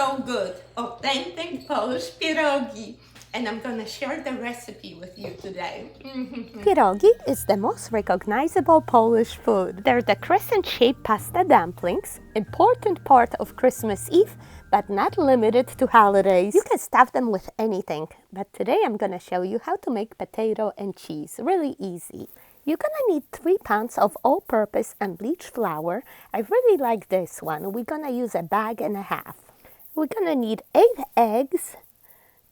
so good. Authentic Polish pierogi. And I'm gonna share the recipe with you today. Pierogi is the most recognizable Polish food. They're the crescent-shaped pasta dumplings, important part of Christmas Eve, but not limited to holidays. You can stuff them with anything, but today I'm gonna show you how to make potato and cheese. Really easy. You're gonna need 3 pounds of all-purpose unbleached flour. I really like this one. We're gonna use a bag and a half. We're gonna need 8 eggs,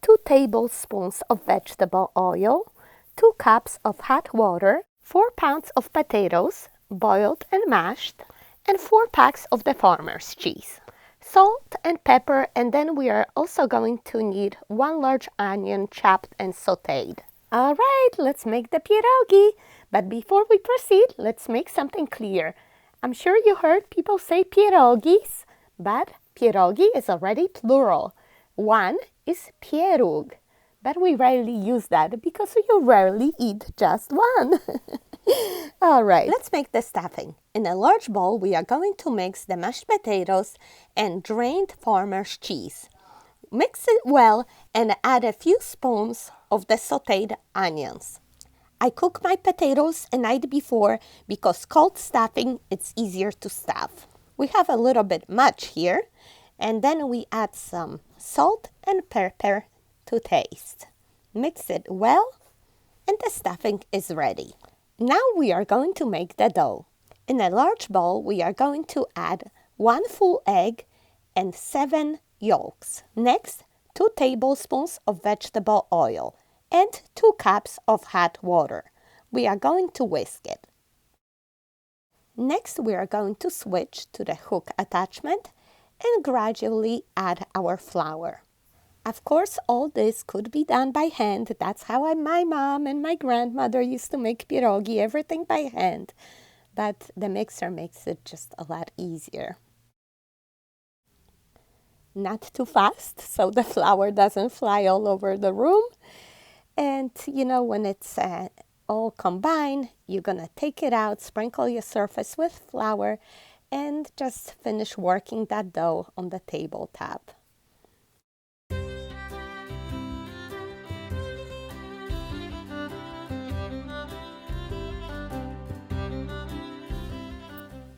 2 tablespoons of vegetable oil, 2 cups of hot water, 4 pounds of potatoes, boiled and mashed, and 4 packs of the farmer's cheese. Salt and pepper, and then we are also going to need 1 large onion chopped and sauteed. All right, let's make the pierogi. But before we proceed, let's make something clear. I'm sure you heard people say pierogis, but pierogi is already plural. One is pieróg, but we rarely use that because you rarely eat just one. All right, let's make the stuffing. In a large bowl, we are going to mix the mashed potatoes and drained farmer's cheese. Mix it well and add a few spoons of the sauteed onions. I cook my potatoes a night before because cold stuffing, it's easier to stuff. We have a little bit much here, and then we add some salt and pepper to taste. Mix it well, and the stuffing is ready. Now we are going to make the dough. In a large bowl, we are going to add 1 full egg and 7 yolks. Next, 2 tablespoons of vegetable oil and 2 cups of hot water. We are going to whisk it. Next, we are going to switch to the hook attachment and gradually add our flour. Of course, all this could be done by hand. That's how my mom and my grandmother used to make pierogi, everything by hand. But the mixer makes it just a lot easier. Not too fast, so the flour doesn't fly all over the room. And you know, when it's all combined, you're gonna take it out, sprinkle your surface with flour, and just finish working that dough on the tabletop.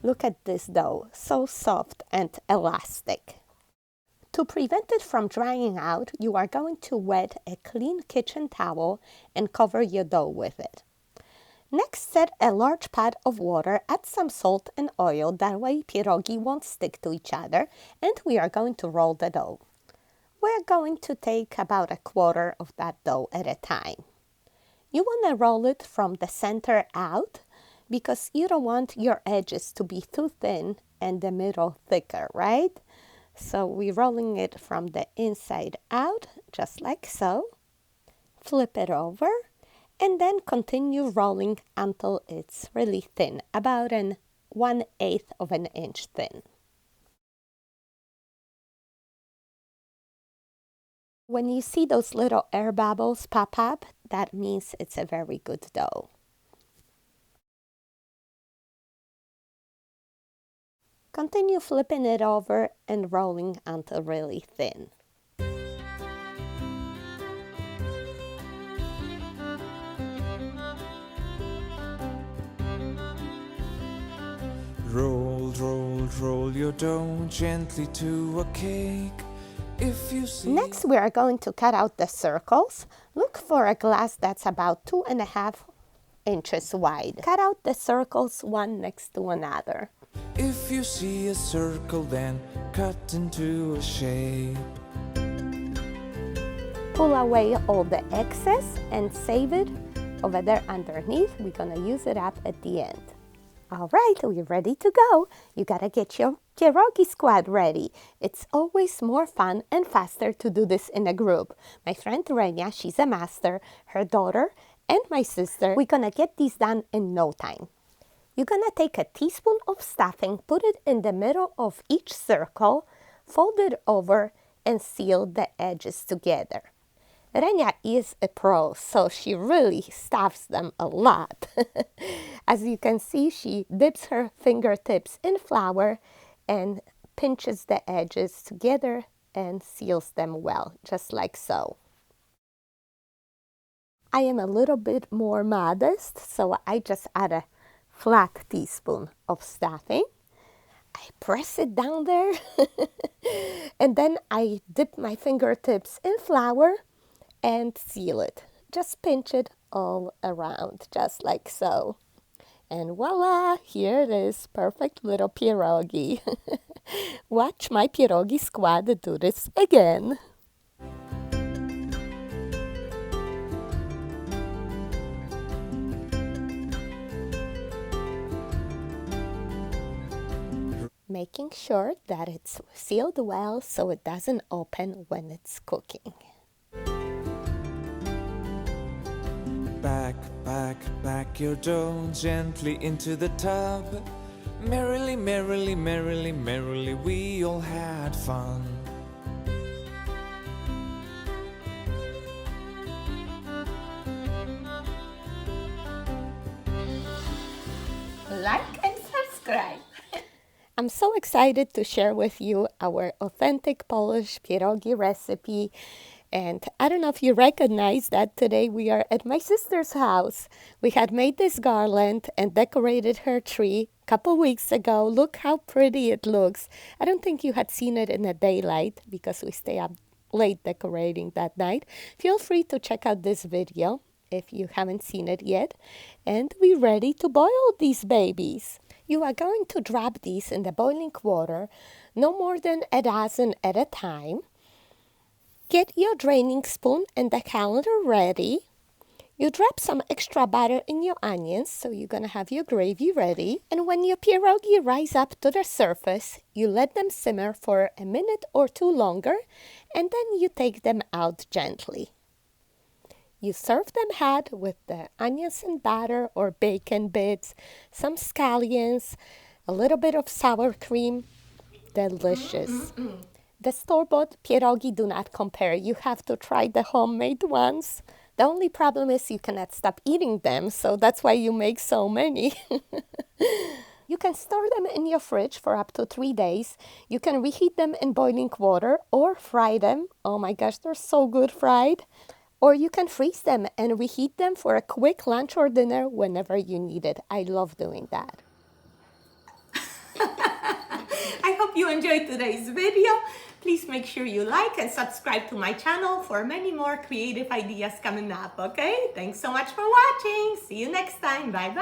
Look at this dough, so soft and elastic. To prevent it from drying out, you are going to wet a clean kitchen towel and cover your dough with it. Next, set a large pot of water, add some salt and oil, that way pierogi won't stick to each other, and we are going to roll the dough. We're going to take about a quarter of that dough at a time. You want to roll it from the center out because you don't want your edges to be too thin and the middle thicker, right? So we're rolling it from the inside out, just like so. Flip it over, and then continue rolling until it's really thin, about 1/8 of an inch thin. When you see those little air bubbles pop up, that means it's a very good dough. Continue flipping it over and rolling until really thin. Roll, roll, roll your dough gently to a cake. If you see... Next, we are going to cut out the circles. Look for a glass that's about 2.5 inches wide. Cut out the circles one next to another. If you see a circle, then cut into a shape. Pull away all the excess and save it over there underneath. We're gonna use it up at the end. All right, we're ready to go. You gotta get your pierogi squad ready. It's always more fun and faster to do this in a group. My friend Renia, she's a master, her daughter, and my sister, we're gonna get these done in no time. You're gonna take a teaspoon of stuffing, put it in the middle of each circle, fold it over, and seal the edges together. Renia is a pro, so she really stuffs them a lot. As you can see, she dips her fingertips in flour and pinches the edges together and seals them well, just like so. I am a little bit more modest, so I just add a flat teaspoon of stuffing. I press it down there and then I dip my fingertips in flour and seal it. Just pinch it all around, just like so. And voila, here it is, perfect little pierogi. Watch my pierogi squad do this again. Making sure that it's sealed well so it doesn't open when it's cooking. Back your dough gently into the tub. Merrily, merrily, merrily, merrily, we all had fun. Like and subscribe. I'm so excited to share with you our authentic Polish pierogi recipe. And I don't know if you recognize that today we are at my sister's house. We had made this garland and decorated her tree a couple weeks ago. Look how pretty it looks. I don't think you had seen it in the daylight because we stay up late decorating that night. Feel free to check out this video if you haven't seen it yet. And we're ready to boil these babies. You are going to drop these in the boiling water, no more than a dozen at a time. Get your draining spoon and the colander ready. You drop some extra butter in your onions, so you're going to have your gravy ready. And when your pierogi rise up to the surface, you let them simmer for a minute or two longer, and then you take them out gently. You serve them hot with the onions and butter or bacon bits, some scallions, a little bit of sour cream. Delicious. The store-bought pierogi do not compare. You have to try the homemade ones. The only problem is you cannot stop eating them, so that's why you make so many. You can store them in your fridge for up to 3 days. You can reheat them in boiling water or fry them. Oh my gosh, they're so good fried. Or you can freeze them and reheat them for a quick lunch or dinner whenever you need it. I love doing that. I hope you enjoyed today's video. Please make sure you like and subscribe to my channel for many more creative ideas coming up, okay? Thanks so much for watching. See you next time. Bye-bye.